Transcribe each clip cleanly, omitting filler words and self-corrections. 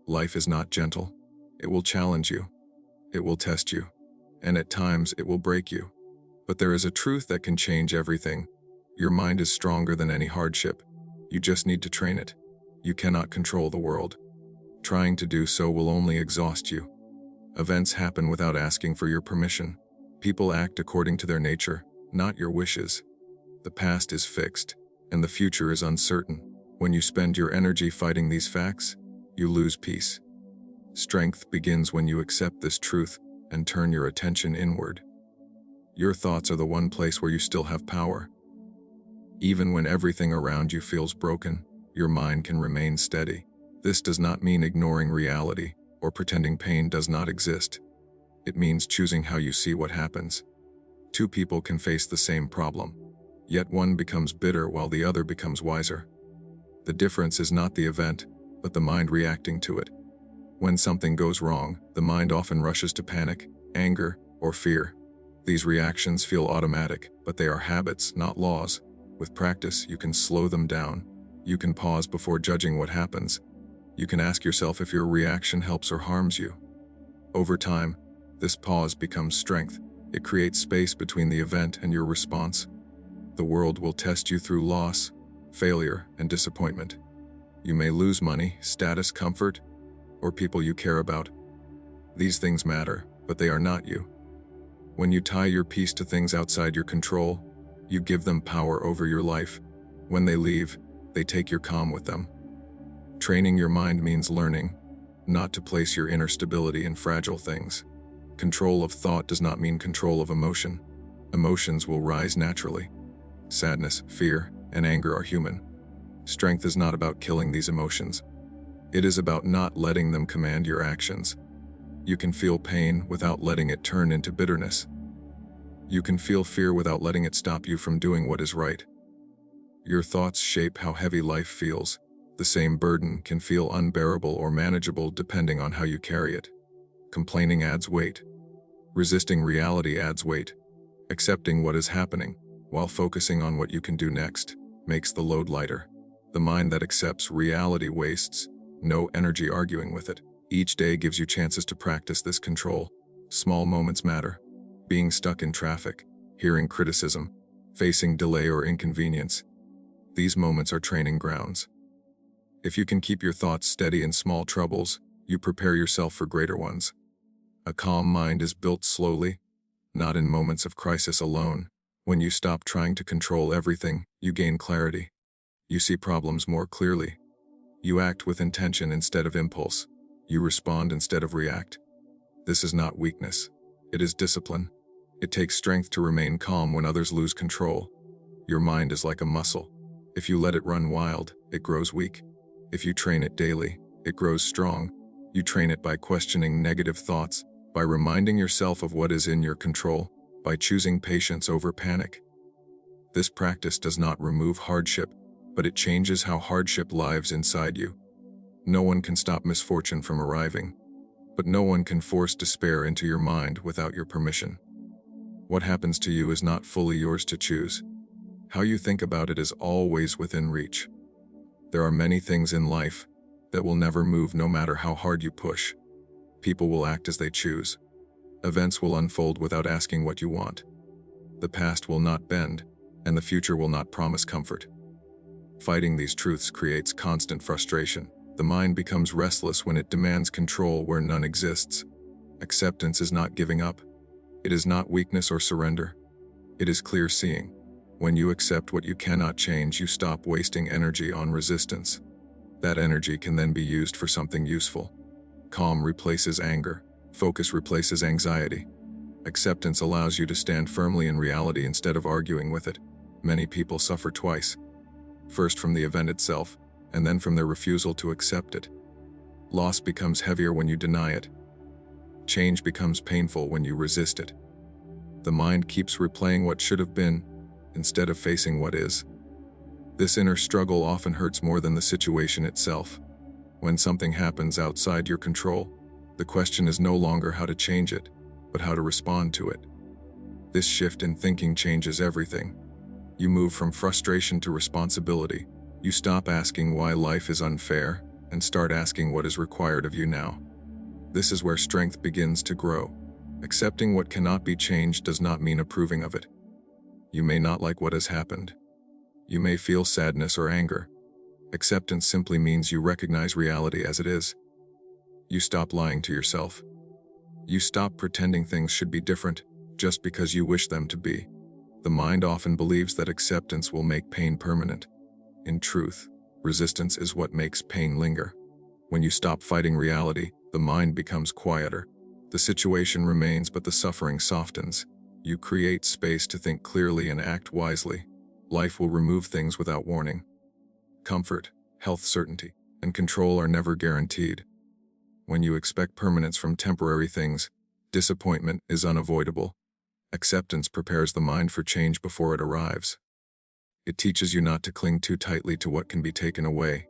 Life is not gentle. It will challenge you. It will test you. And at times, it will break you. But there is a truth that can change everything. Your mind is stronger than any hardship. You just need to train it. You cannot control the world. Trying to do so will only exhaust you. Events happen without asking for your permission. People act according to their nature, not your wishes. The past is fixed, and the future is uncertain. When you spend your energy fighting these facts, you lose peace. Strength begins when you accept this truth and turn your attention inward. Your thoughts are the one place where you still have power. Even when everything around you feels broken, your mind can remain steady. This does not mean ignoring reality or pretending pain does not exist. It means choosing how you see what happens. Two people can face the same problem, yet one becomes bitter while the other becomes wiser. The difference is not the event, but the mind reacting to it. When something goes wrong, the mind often rushes to panic, anger, or fear. These reactions feel automatic, but they are habits, not laws. With practice, you can slow them down. You can pause before judging what happens. You can ask yourself if your reaction helps or harms you. Over time, this pause becomes strength. It creates space between the event and your response. The world will test you through loss, failure, and disappointment. You may lose money, status, comfort, or people you care about. These things matter, but they are not you. When you tie your peace to things outside your control, you give them power over your life. When they leave, they take your calm with them. Training your mind means learning, not to place your inner stability in fragile things. Control of thought does not mean control of emotion. Emotions will rise naturally. Sadness, fear, and anger are human. Strength is not about killing these emotions. It is about not letting them command your actions. You can feel pain without letting it turn into bitterness. You can feel fear without letting it stop you from doing what is right. Your thoughts shape how heavy life feels. The same burden can feel unbearable or manageable depending on how you carry it. Complaining adds weight. Resisting reality adds weight. Accepting what is happening, while focusing on what you can do next, makes the load lighter. The mind that accepts reality wastes no energy arguing with it. Each day gives you chances to practice this control. Small moments matter. Being stuck in traffic, hearing criticism, facing delay or inconvenience. These moments are training grounds. If you can keep your thoughts steady in small troubles, you prepare yourself for greater ones. A calm mind is built slowly, not in moments of crisis alone. When you stop trying to control everything, you gain clarity. You see problems more clearly. You act with intention instead of impulse. You respond instead of react. This is not weakness. It is discipline. It takes strength to remain calm when others lose control. Your mind is like a muscle. If you let it run wild, it grows weak. If you train it daily, it grows strong. You train it by questioning negative thoughts, by reminding yourself of what is in your control, by choosing patience over panic. This practice does not remove hardship, but it changes how hardship lives inside you. No one can stop misfortune from arriving, but no one can force despair into your mind without your permission. What happens to you is not fully yours to choose. How you think about it is always within reach. There are many things in life that will never move no matter how hard you push. People will act as they choose. Events will unfold without asking what you want. The past will not bend, and the future will not promise comfort. Fighting these truths creates constant frustration. The mind becomes restless when it demands control where none exists. Acceptance is not giving up. It is not weakness or surrender. It is clear seeing. When you accept what you cannot change, you stop wasting energy on resistance. That energy can then be used for something useful. Calm replaces anger. Focus replaces anxiety. Acceptance allows you to stand firmly in reality instead of arguing with it. Many people suffer twice. First from the event itself, and then from their refusal to accept it. Loss becomes heavier when you deny it. Change becomes painful when you resist it. The mind keeps replaying what should have been, instead of facing what is. This inner struggle often hurts more than the situation itself. When something happens outside your control, the question is no longer how to change it, but how to respond to it. This shift in thinking changes everything. You move from frustration to responsibility. You stop asking why life is unfair, and start asking what is required of you now. This is where strength begins to grow. Accepting what cannot be changed does not mean approving of it. You may not like what has happened. You may feel sadness or anger. Acceptance simply means you recognize reality as it is. You stop lying to yourself. You stop pretending things should be different just because you wish them to be. The mind often believes that acceptance will make pain permanent. In truth, resistance is what makes pain linger. When you stop fighting reality, the mind becomes quieter. The situation remains, but the suffering softens. You create space to think clearly and act wisely. Life will remove things without warning. Comfort, health certainty, and control are never guaranteed. When you expect permanence from temporary things, disappointment is unavoidable. Acceptance prepares the mind for change before it arrives. It teaches you not to cling too tightly to what can be taken away.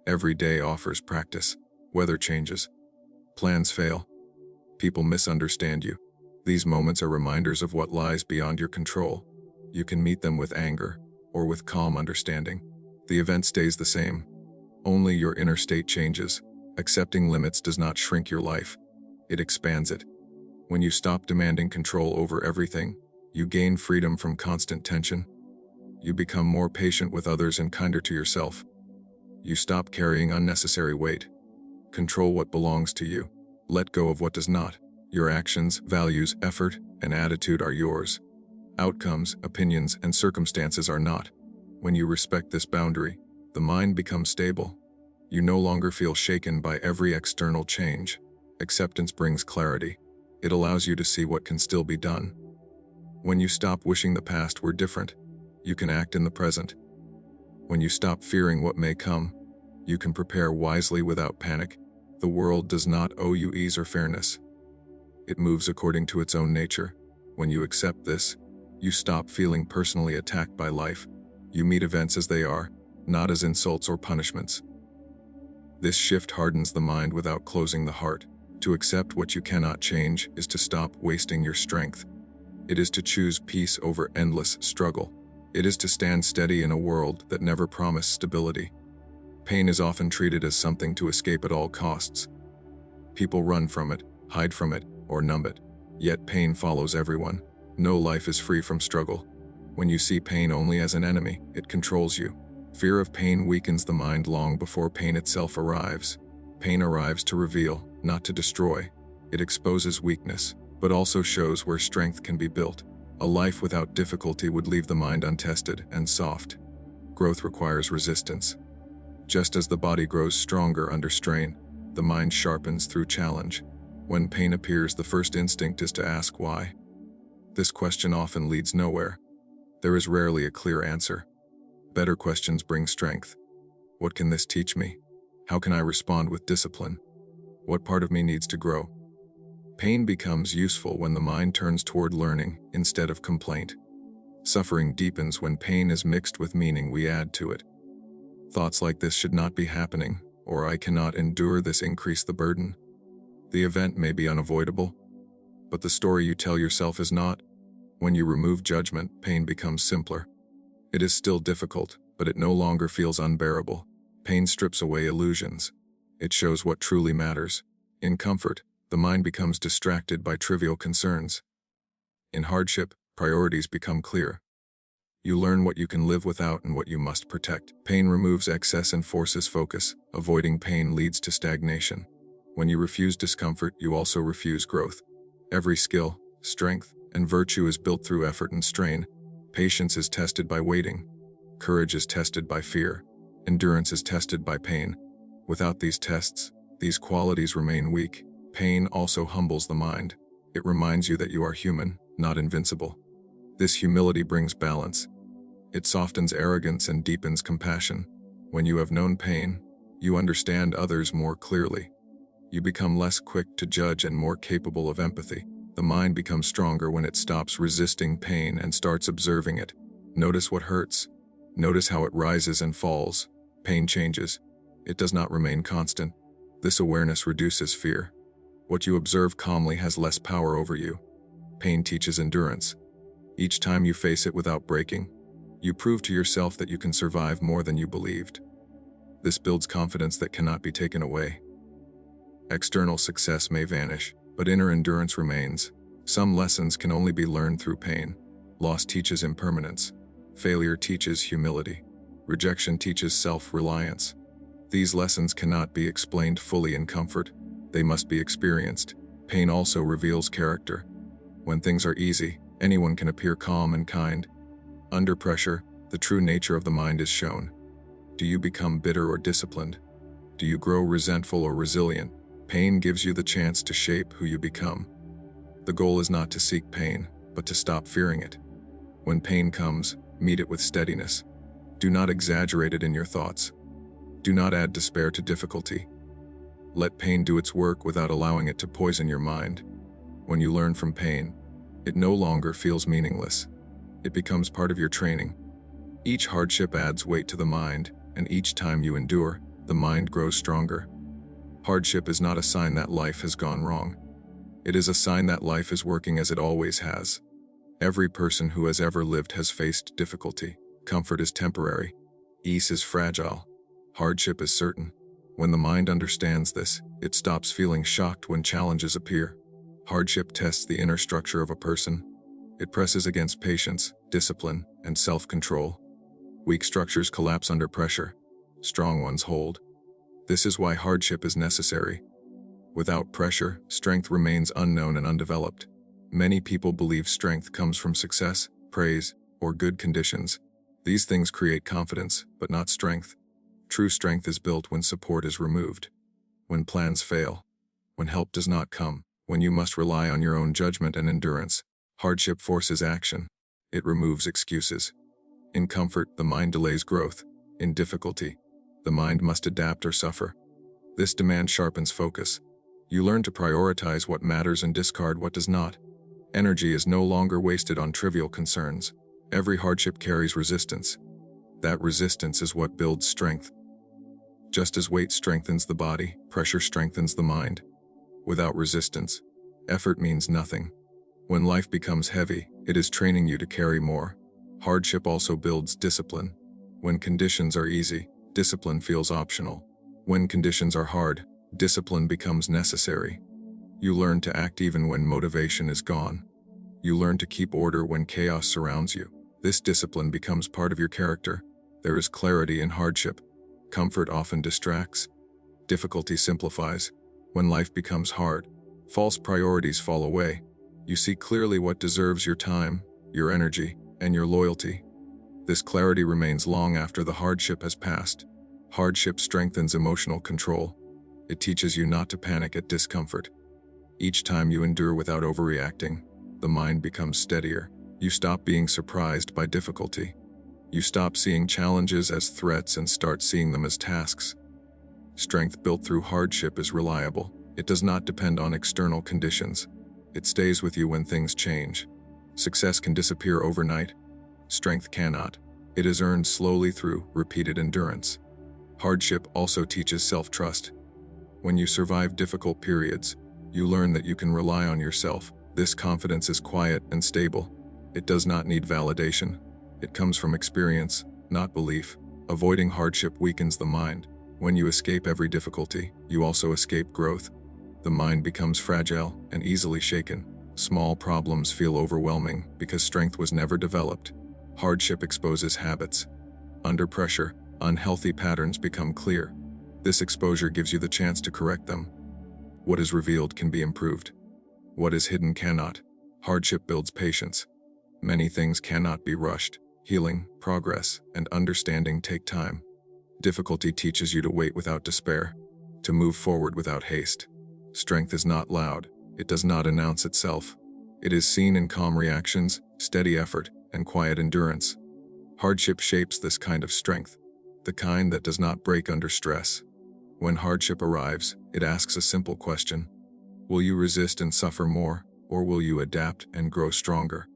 Every day offers practice. Weather changes. Plans fail. People misunderstand you. These moments are reminders of what lies beyond your control. You can meet them with anger or with calm understanding. The event stays the same. Only your inner state changes. Accepting limits does not shrink your life. It expands it. When you stop demanding control over everything, you gain freedom from constant tension. You become more patient with others and kinder to yourself. You stop carrying unnecessary weight. Control what belongs to you. Let go of what does not. Your actions, values, effort, and attitude are yours. Outcomes, opinions, and circumstances are not. When you respect this boundary, the mind becomes stable. You no longer feel shaken by every external change. Acceptance brings clarity. It allows you to see what can still be done. When you stop wishing the past were different, you can act in the present. When you stop fearing what may come, you can prepare wisely without panic. The world does not owe you ease or fairness. It moves according to its own nature. When you accept this, you stop feeling personally attacked by life. You meet events as they are, not as insults or punishments. This shift hardens the mind without closing the heart. To accept what you cannot change is to stop wasting your strength. It is to choose peace over endless struggle. It is to stand steady in a world that never promised stability. Pain is often treated as something to escape at all costs. People run from it, hide from it, or numb it. Yet pain follows everyone. No life is free from struggle. When you see pain only as an enemy, it controls you. Fear of pain weakens the mind long before pain itself arrives. Pain arrives to reveal, not to destroy. It exposes weakness, but also shows where strength can be built. A life without difficulty would leave the mind untested and soft. Growth requires resistance. Just as the body grows stronger under strain, the mind sharpens through challenge. When pain appears, the first instinct is to ask why. This question often leads nowhere. There is rarely a clear answer. Better questions bring strength. What can this teach me? How can I respond with discipline? What part of me needs to grow? Pain becomes useful when the mind turns toward learning instead of complaint. Suffering deepens when pain is mixed with meaning we add to it. Thoughts like "this should not be happening," or "I cannot endure this," increase the burden. The event may be unavoidable, but the story you tell yourself is not. When you remove judgment, pain becomes simpler. It is still difficult, but it no longer feels unbearable. Pain strips away illusions. It shows what truly matters. In comfort, the mind becomes distracted by trivial concerns. In hardship, priorities become clear. You learn what you can live without and what you must protect. Pain removes excess and forces focus. Avoiding pain leads to stagnation. When you refuse discomfort, you also refuse growth. Every skill, strength, and virtue is built through effort and strain. Patience is tested by waiting. Courage is tested by fear. Endurance is tested by pain. Without these tests, these qualities remain weak. Pain also humbles the mind. It reminds you that you are human, not invincible. This humility brings balance. It softens arrogance and deepens compassion. When you have known pain, you understand others more clearly. You become less quick to judge and more capable of empathy. The mind becomes stronger when it stops resisting pain and starts observing it. Notice what hurts. Notice how it rises and falls. Pain changes. It does not remain constant. This awareness reduces fear. What you observe calmly has less power over you. Pain teaches endurance. Each time you face it without breaking, you prove to yourself that you can survive more than you believed. This builds confidence that cannot be taken away. External success may vanish, but inner endurance remains. Some lessons can only be learned through pain. Loss teaches impermanence. Failure teaches humility. Rejection teaches self-reliance. These lessons cannot be explained fully in comfort. They must be experienced. Pain also reveals character. When things are easy, anyone can appear calm and kind. Under pressure, the true nature of the mind is shown. Do you become bitter or disciplined? Do you grow resentful or resilient? Pain gives you the chance to shape who you become. The goal is not to seek pain, but to stop fearing it. When pain comes, meet it with steadiness. Do not exaggerate it in your thoughts. Do not add despair to difficulty. Let pain do its work without allowing it to poison your mind. When you learn from pain, it no longer feels meaningless. It becomes part of your training. Each hardship adds weight to the mind, and each time you endure, the mind grows stronger. Hardship is not a sign that life has gone wrong. It is a sign that life is working as it always has. Every person who has ever lived has faced difficulty. Comfort is temporary. Ease is fragile. Hardship is certain. When the mind understands this, it stops feeling shocked when challenges appear. Hardship tests the inner structure of a person. It presses against patience, discipline, and self-control. Weak structures collapse under pressure. Strong ones hold. This is why hardship is necessary. Without pressure, strength remains unknown and undeveloped. Many people believe strength comes from success, praise, or good conditions. These things create confidence, but not strength. True strength is built when support is removed, when plans fail, when help does not come, when you must rely on your own judgment and endurance. Hardship forces action. It removes excuses. In comfort, the mind delays growth. In difficulty, the mind must adapt or suffer. This demand sharpens focus. You learn to prioritize what matters and discard what does not. Energy is no longer wasted on trivial concerns. Every hardship carries resistance. That resistance is what builds strength. Just as weight strengthens the body, pressure strengthens the mind. Without resistance, effort means nothing. When life becomes heavy, it is training you to carry more. Hardship also builds discipline. When conditions are easy, discipline feels optional. When conditions are hard, discipline becomes necessary. You learn to act even when motivation is gone. You learn to keep order when chaos surrounds you. This discipline becomes part of your character. There is clarity in hardship. Comfort often distracts. Difficulty simplifies. When life becomes hard, false priorities fall away. You see clearly what deserves your time, your energy, and your loyalty. This clarity remains long after the hardship has passed. Hardship strengthens emotional control. It teaches you not to panic at discomfort. Each time you endure without overreacting, the mind becomes steadier. You stop being surprised by difficulty. You stop seeing challenges as threats and start seeing them as tasks. Strength built through hardship is reliable. It does not depend on external conditions. It stays with you when things change. Success can disappear overnight. Strength cannot. It is earned slowly through repeated endurance. Hardship also teaches self-trust. When you survive difficult periods, you learn that you can rely on yourself. This confidence is quiet and stable. It does not need validation. It comes from experience, not belief. Avoiding hardship weakens the mind. When you escape every difficulty, you also escape growth. The mind becomes fragile and easily shaken. Small problems feel overwhelming because strength was never developed. Hardship exposes habits. Under pressure, unhealthy patterns become clear. This exposure gives you the chance to correct them. What is revealed can be improved. What is hidden cannot. Hardship builds patience. Many things cannot be rushed. Healing, progress, and understanding take time. Difficulty teaches you to wait without despair, to move forward without haste. Strength is not loud. It does not announce itself. It is seen in calm reactions, steady effort, and quiet endurance. Hardship shapes this kind of strength, the kind that does not break under stress. When hardship arrives, it asks a simple question. Will you resist and suffer more, or will you adapt and grow stronger?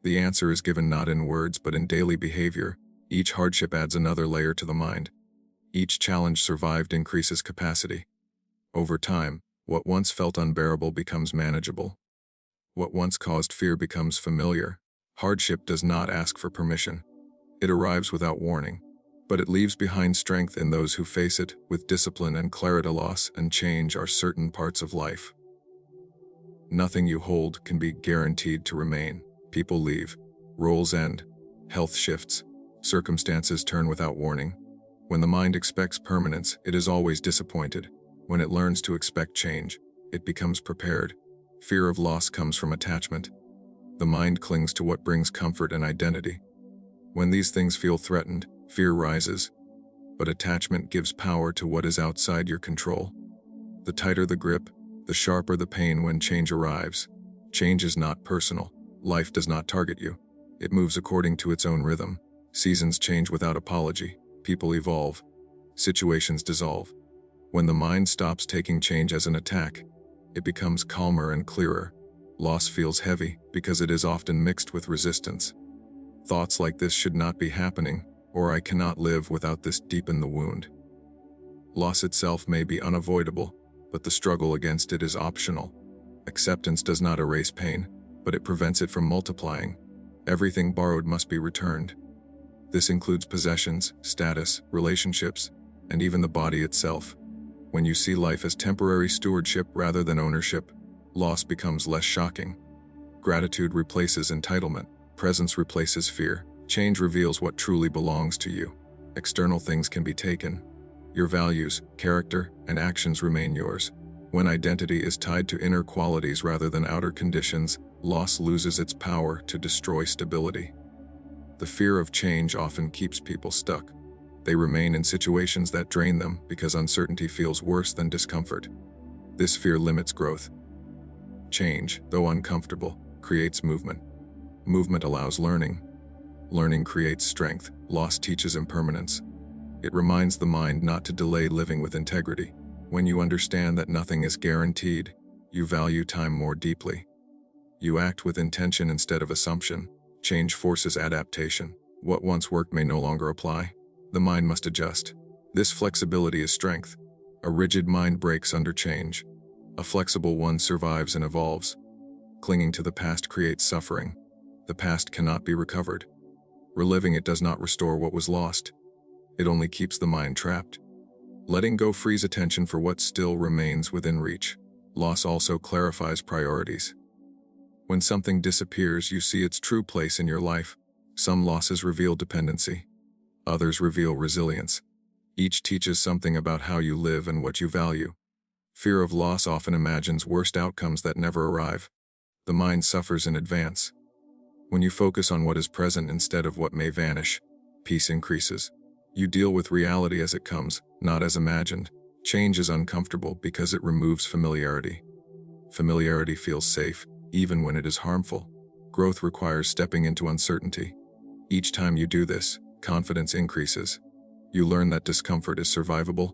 The answer is given not in words but in daily behavior. Each hardship adds another layer to the mind. Each challenge survived increases capacity. Over time, what once felt unbearable becomes manageable. What once caused fear becomes familiar. Hardship does not ask for permission. It arrives without warning. but it leaves behind strength in those who face it with discipline and clarity. Loss and change are certain parts of life. Nothing you hold can be guaranteed to remain. People leave, roles end, health shifts, circumstances turn without warning. When the mind expects permanence, it is always disappointed. When it learns to expect change, it becomes prepared. Fear of loss comes from attachment. The mind clings to what brings comfort and identity. When these things feel threatened, fear rises. But attachment gives power to what is outside your control. The tighter the grip, the sharper the pain when change arrives. Change is not personal. Life does not target you. It moves according to its own rhythm. Seasons change without apology. People evolve. Situations dissolve. When the mind stops taking change as an attack, it becomes calmer and clearer. Loss feels heavy because it is often mixed with resistance. Thoughts like this should not be happening, or I cannot live without this deepen the wound. Loss itself may be unavoidable, but the struggle against it is optional. Acceptance does not erase pain, but it prevents it from multiplying. Everything borrowed must be returned. This includes possessions, status, relationships, and even the body itself. When you see life as temporary stewardship rather than ownership, loss becomes less shocking. Gratitude replaces entitlement. Presence replaces fear. Change reveals what truly belongs to you. External things can be taken. Your values, character, and actions remain yours. When identity is tied to inner qualities rather than outer conditions, loss loses its power to destroy stability. The fear of change often keeps people stuck. They remain in situations that drain them because uncertainty feels worse than discomfort. This fear limits growth. Change, though uncomfortable, creates movement. Movement allows learning. Learning creates strength. Loss teaches impermanence. It reminds the mind not to delay living with integrity. When you understand that nothing is guaranteed, you value time more deeply. You act with intention instead of assumption. Change forces adaptation. What once worked may no longer apply. The mind must adjust. This flexibility is strength. A rigid mind breaks under change. A flexible one survives and evolves. Clinging to the past creates suffering. The past cannot be recovered. Reliving it does not restore what was lost. It only keeps the mind trapped. Letting go frees attention for what still remains within reach. Loss also clarifies priorities. When something disappears, you see its true place in your life. Some losses reveal dependency. Others reveal resilience. Each teaches something about how you live and what you value. Fear of loss often imagines worst outcomes that never arrive. The mind suffers in advance. When you focus on what is present instead of what may vanish, peace increases. You deal with reality as it comes, not as imagined. Change is uncomfortable because it removes familiarity. Familiarity feels safe, even when it is harmful. Growth requires stepping into uncertainty. Each time you do this, confidence increases. You learn that discomfort is survivable.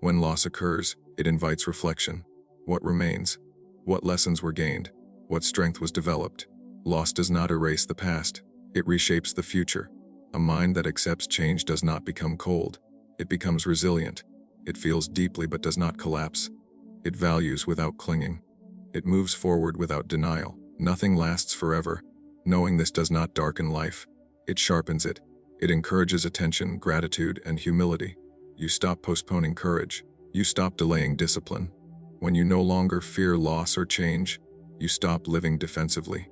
When loss occurs, it invites reflection. What remains? What lessons were gained? What strength was developed? Loss does not erase the past. It reshapes the future. A mind that accepts change does not become cold. It becomes resilient. It feels deeply but does not collapse. It values without clinging. It moves forward without denial. Nothing lasts forever. Knowing this does not darken life. It sharpens it. It encourages attention, gratitude, and humility. You stop postponing courage. You stop delaying discipline. When you no longer fear loss or change, you stop living defensively.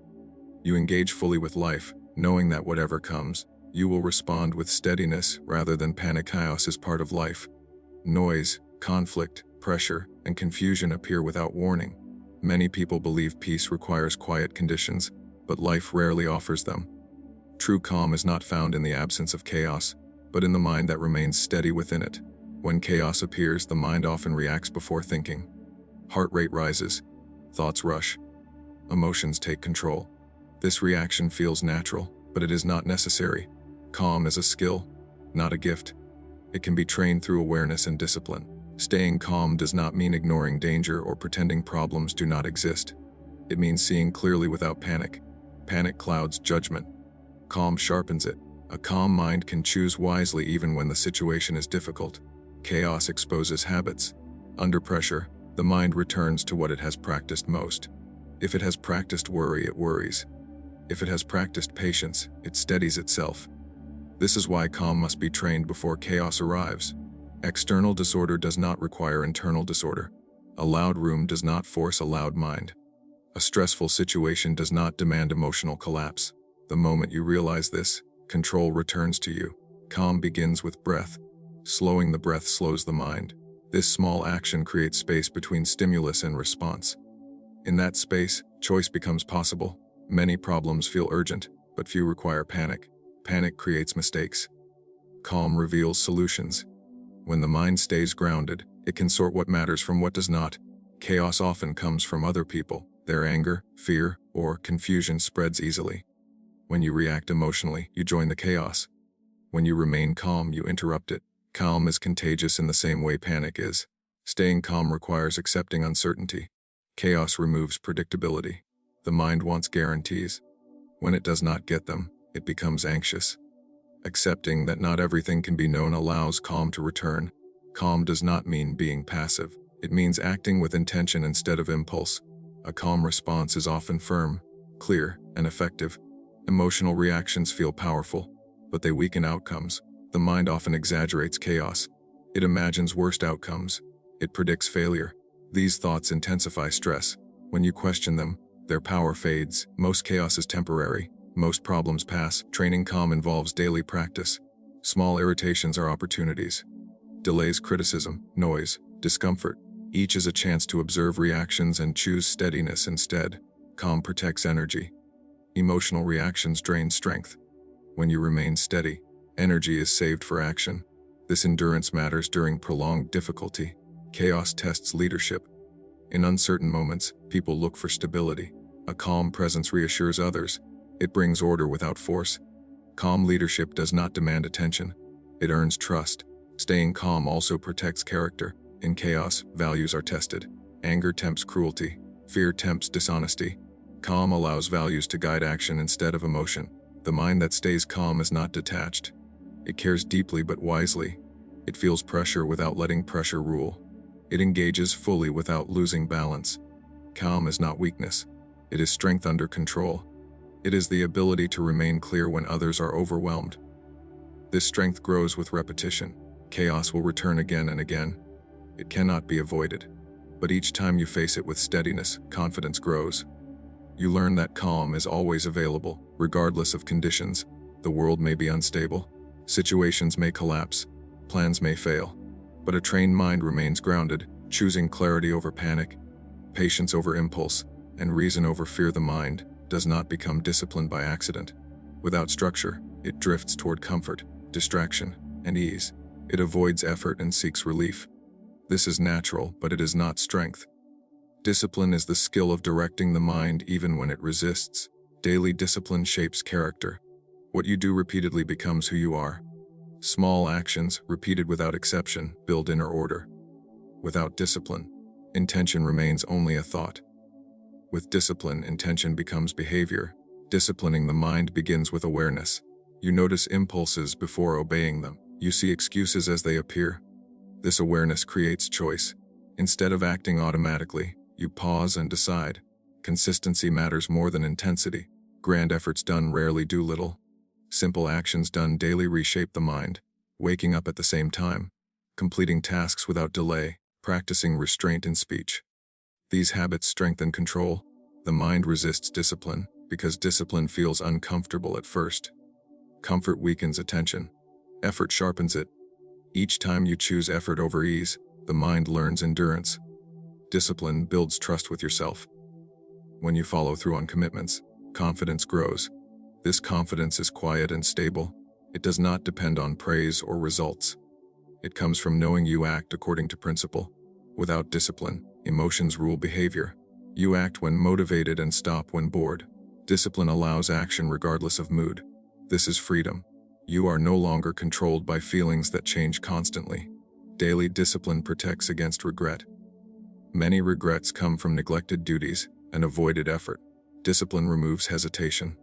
You engage fully with life, knowing that whatever comes, you will respond with steadiness rather than panic. Chaos is part of life. Noise, conflict, pressure, and confusion appear without warning. Many people believe peace requires quiet conditions, but life rarely offers them. True calm is not found in the absence of chaos, but in the mind that remains steady within it. When chaos appears, the mind often reacts before thinking. Heart rate rises, thoughts rush, emotions take control. This reaction feels natural, but it is not necessary. Calm is a skill, not a gift. It can be trained through awareness and discipline. Staying calm does not mean ignoring danger or pretending problems do not exist. It means seeing clearly without panic. Panic clouds judgment. Calm sharpens it. A calm mind can choose wisely even when the situation is difficult. Chaos exposes habits. Under pressure, the mind returns to what it has practiced most. If it has practiced worry, it worries. If it has practiced patience, it steadies itself. This is why calm must be trained before chaos arrives. External disorder does not require internal disorder. A loud room does not force a loud mind. A stressful situation does not demand emotional collapse. The moment you realize this, control returns to you. Calm begins with breath. Slowing the breath slows the mind. This small action creates space between stimulus and response. In that space, choice becomes possible. Many problems feel urgent, but few require panic. Panic creates mistakes. Calm reveals solutions. When the mind stays grounded, it can sort what matters from what does not. Chaos often comes from other people. Their anger, fear, or confusion spreads easily. When you react emotionally, you join the chaos. When you remain calm, you interrupt it. Calm is contagious in the same way panic is. Staying calm requires accepting uncertainty. Chaos removes predictability. The mind wants guarantees. When it does not get them, it becomes anxious. Accepting that not everything can be known allows calm to return. Calm does not mean being passive. It means acting with intention instead of impulse. A calm response is often firm, clear, and effective. Emotional reactions feel powerful, but they weaken outcomes. The mind often exaggerates chaos. It imagines worst outcomes. It predicts failure. These thoughts intensify stress. When you question them, their power fades. Most chaos is temporary. Most problems pass. Training calm involves daily practice. Small irritations are opportunities. Delays, criticism, noise, discomfort. Each is a chance to observe reactions and choose steadiness instead. Calm protects energy. Emotional reactions drain strength. When you remain steady, energy is saved for action. This endurance matters during prolonged difficulty. Chaos tests leadership. In uncertain moments, people look for stability. A calm presence reassures others. It brings order without force. Calm leadership does not demand attention. It earns trust. Staying calm also protects character. In chaos, values are tested. Anger tempts cruelty. Fear tempts dishonesty. Calm allows values to guide action instead of emotion. The mind that stays calm is not detached. It cares deeply but wisely. It feels pressure without letting pressure rule. It engages fully without losing balance. Calm is not weakness. It is strength under control. It is the ability to remain clear when others are overwhelmed. This strength grows with repetition. Chaos will return again and again. It cannot be avoided. But each time you face it with steadiness, confidence grows. You learn that calm is always available, regardless of conditions. The world may be unstable. Situations may collapse. Plans may fail. But a trained mind remains grounded, choosing clarity over panic, patience over impulse, and reason over fear. The mind does not become disciplined by accident. Without structure, it drifts toward comfort, distraction, and ease. It avoids effort and seeks relief. This is natural, but it is not strength. Discipline is the skill of directing the mind even when it resists. Daily discipline shapes character. What you do repeatedly becomes who you are. Small actions, repeated without exception, build inner order. Without discipline, intention remains only a thought. With discipline, intention becomes behavior. Disciplining the mind begins with awareness. You notice impulses before obeying them. You see excuses as they appear. This awareness creates choice. Instead of acting automatically, you pause and decide. Consistency matters more than intensity. Grand efforts done rarely do little. Simple actions done daily reshape the mind. Waking up at the same time, completing tasks without delay, practicing restraint in speech. These habits strengthen control. The mind resists discipline because discipline feels uncomfortable at first. Comfort weakens attention. Effort sharpens it. Each time you choose effort over ease, the mind learns endurance. Discipline builds trust with yourself. When you follow through on commitments, confidence grows. This confidence is quiet and stable. It does not depend on praise or results. It comes from knowing you act according to principle. Without discipline, emotions rule behavior. You act when motivated and stop when bored. Discipline allows action regardless of mood. This is freedom. You are no longer controlled by feelings that change constantly. Daily discipline protects against regret. Many regrets come from neglected duties and avoided effort. Discipline removes hesitation.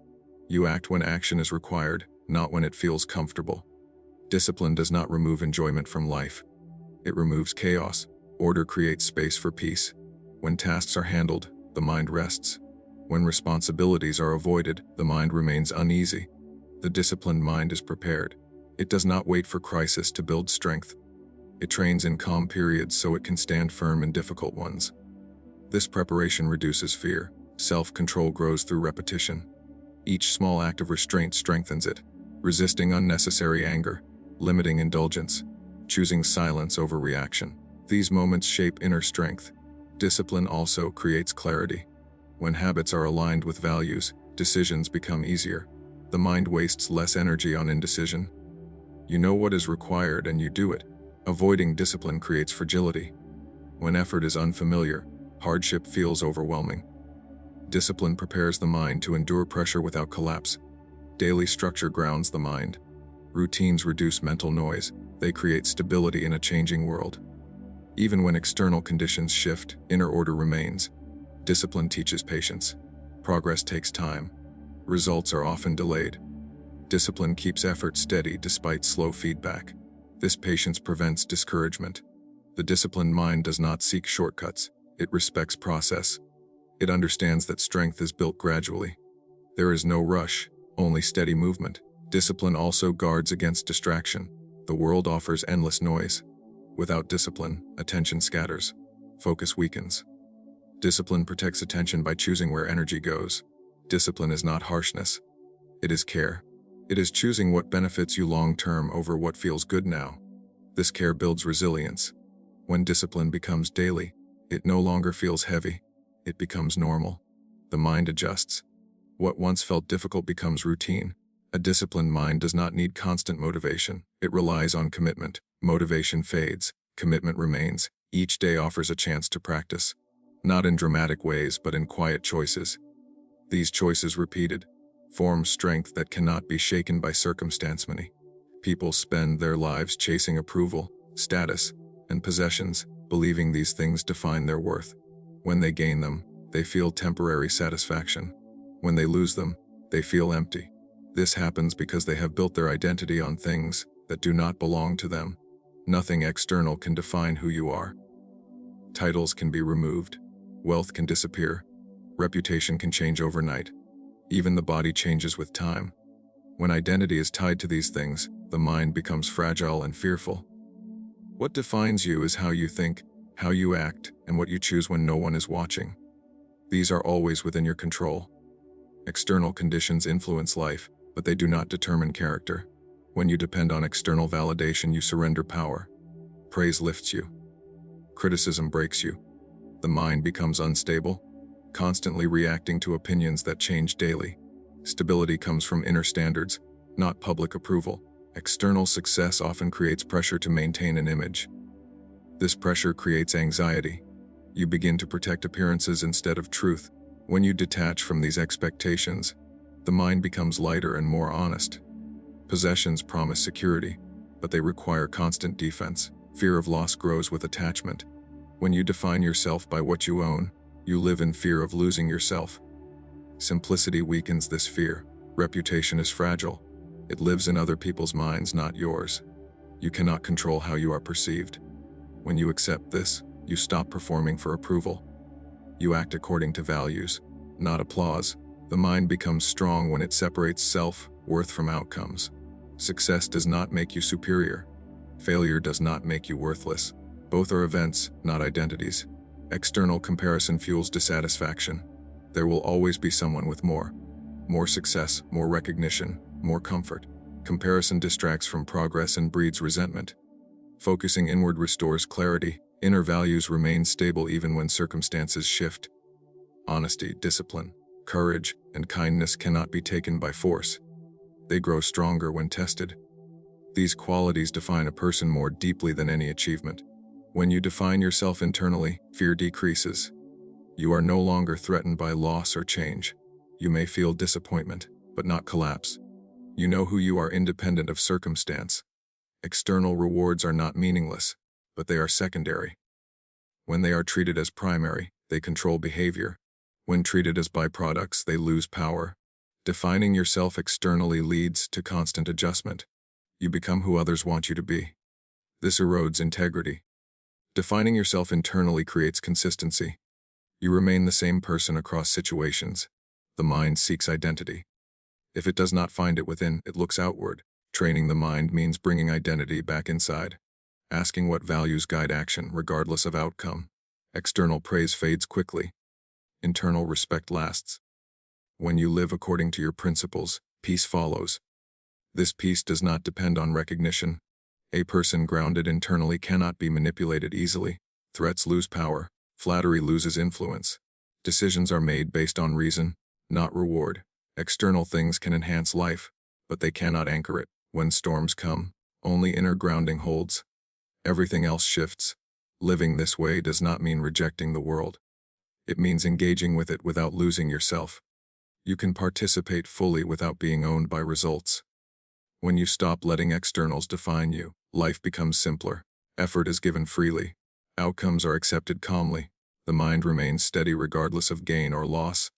You act when action is required, not when it feels comfortable. Discipline does not remove enjoyment from life. It removes chaos. Order creates space for peace. When tasks are handled, the mind rests. When responsibilities are avoided, the mind remains uneasy. The disciplined mind is prepared. It does not wait for crisis to build strength. It trains in calm periods so it can stand firm in difficult ones. This preparation reduces fear. Self-control grows through repetition. Each small act of restraint strengthens it, resisting unnecessary anger, limiting indulgence, choosing silence over reaction. These moments shape inner strength. Discipline also creates clarity. When habits are aligned with values, decisions become easier. The mind wastes less energy on indecision. You know what is required and you do it. Avoiding discipline creates fragility. When effort is unfamiliar, hardship feels overwhelming. Discipline prepares the mind to endure pressure without collapse. Daily structure grounds the mind. Routines reduce mental noise. They create stability in a changing world. Even when external conditions shift, inner order remains. Discipline teaches patience. Progress takes time. Results are often delayed. Discipline keeps effort steady despite slow feedback. This patience prevents discouragement. The disciplined mind does not seek shortcuts. It respects process. It understands that strength is built gradually. There is no rush, only steady movement. Discipline also guards against distraction. The world offers endless noise. Without discipline, attention scatters. Focus weakens. Discipline protects attention by choosing where energy goes. Discipline is not harshness. It is care. It is choosing what benefits you long-term over what feels good now. This care builds resilience. When discipline becomes daily, it no longer feels heavy. It becomes normal. The mind adjusts. What once felt difficult becomes routine. A disciplined mind does not need constant motivation. It relies on commitment. Motivation fades. Commitment remains. Each day offers a chance to practice. Not in dramatic ways, but in quiet choices. These choices repeated form strength that cannot be shaken by circumstance. Many people spend their lives chasing approval, status, and possessions, believing these things define their worth. When they gain them, they feel temporary satisfaction. When they lose them, they feel empty. This happens because they have built their identity on things that do not belong to them. Nothing external can define who you are. Titles can be removed. Wealth can disappear. Reputation can change overnight. Even the body changes with time. When identity is tied to these things, the mind becomes fragile and fearful. What defines you is how you think, how you act, and what you choose when no one is watching. These are always within your control. External conditions influence life, but they do not determine character. When you depend on external validation, you surrender power. Praise lifts you. Criticism breaks you. The mind becomes unstable, constantly reacting to opinions that change daily. Stability comes from inner standards, not public approval. External success often creates pressure to maintain an image. This pressure creates anxiety. You begin to protect appearances instead of truth. When you detach from these expectations, the mind becomes lighter and more honest. Possessions promise security, but they require constant defense. Fear of loss grows with attachment. When you define yourself by what you own, you live in fear of losing yourself. Simplicity weakens this fear. Reputation is fragile. It lives in other people's minds, not yours. You cannot control how you are perceived. When you accept this, you stop performing for approval. You act according to values, not applause. The mind becomes strong when it separates self-worth from outcomes. Success does not make you superior. Failure does not make you worthless. Both are events, not identities. External comparison fuels dissatisfaction. There will always be someone with more. More success, more recognition, more comfort. Comparison distracts from progress and breeds resentment. Focusing inward restores clarity. Inner values remain stable even when circumstances shift. Honesty, discipline, courage, and kindness cannot be taken by force. They grow stronger when tested. These qualities define a person more deeply than any achievement. When you define yourself internally, fear decreases. You are no longer threatened by loss or change. You may feel disappointment, but not collapse. You know who you are independent of circumstance. External rewards are not meaningless, but they are secondary. When they are treated as primary, they control behavior. When treated as byproducts, they lose power. Defining yourself externally leads to constant adjustment. You become who others want you to be. This erodes integrity. Defining yourself internally creates consistency. You remain the same person across situations. The mind seeks identity. If it does not find it within, it looks outward. Training the mind means bringing identity back inside, asking what values guide action regardless of outcome. External praise fades quickly. Internal respect lasts. When you live according to your principles, peace follows. This peace does not depend on recognition. A person grounded internally cannot be manipulated easily. Threats lose power. Flattery loses influence. Decisions are made based on reason, not reward. External things can enhance life, but they cannot anchor it. When storms come, only inner grounding holds. Everything else shifts. Living this way does not mean rejecting the world. It means engaging with it without losing yourself. You can participate fully without being owned by results. When you stop letting externals define you, life becomes simpler. Effort is given freely. Outcomes are accepted calmly. The mind remains steady regardless of gain or loss.